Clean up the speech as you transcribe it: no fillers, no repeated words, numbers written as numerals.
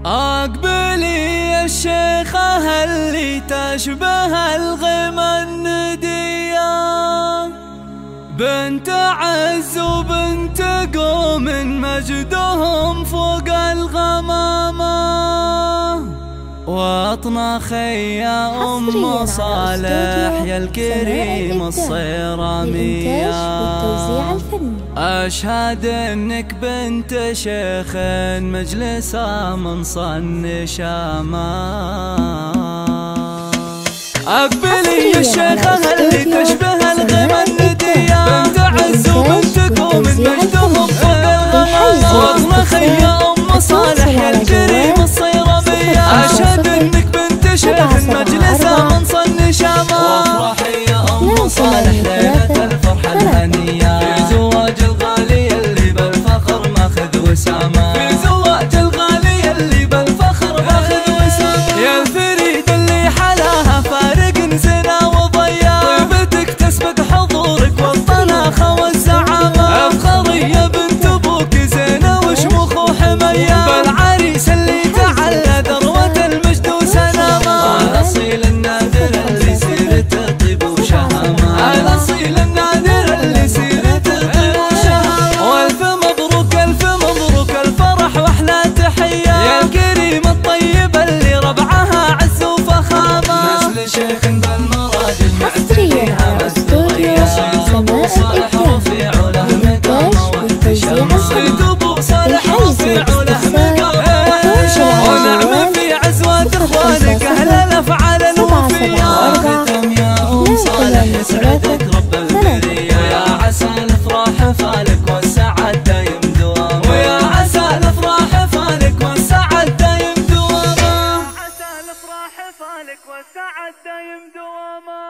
أقبلي يا الشيخة اللي تشبه الغمى الندية، بنت عز وبنت قوم مجدهم فوق الغمامة، واطنخي يا أم صالح يا الكريم الصيرامية، أشهد إنك بنت شيخ مجلسه من صن شاما. أقبلي يا الشيخة اللي تشبه الغمى الندية، بنت عز وبنت قوم مجدهم فوق الغمامة، واطنخي يا أم صالح يا الكريم الصيرامية، أشهد إنك بنت شيخ مجلسه من صن شاما. وافرحي يا أم صالح ليلة الفرحة الهنية، في زواج الغالي اللي بالفخر ماخذ وسامة، في زواج الغالي اللي بالفخر ماخذ وسامة، يا الفريد اللي حلاها فارق زنا وضيا، طيبتك تسبق حضورك والطناخة والزعامة، افخري يا بنت ابوك زينة وشموخ وحمية، بالعريس اللي تعلى ذروة المجد وسلامة، الاصيل النادر اللي سيرته طيب وشهامة، الاصيل النادر اللي سيرته طيب وشهامة، والف مبروك الف مبروك الفرح واحلى تحية، يا الكريم الطيب اللي ربعها عز وفخامة، نسل شيخ بالمراجل معتنيها مستورية، صيت ابو صالح رفيع وله مقامة واحتشامة، صيت ابو صالح رفيع وله مقامة واحتشامة، ونعم في عزوات اخوانك اهل الافعال الوفية، والختم يا ام صالح يسعدك رب البرية، ويا عسى الافراح فالك والسعد دايم دواما، ويا عسى الافراح فالك والسعد دايم دواما، عسى الافراح فالك والسعد دايم دواما.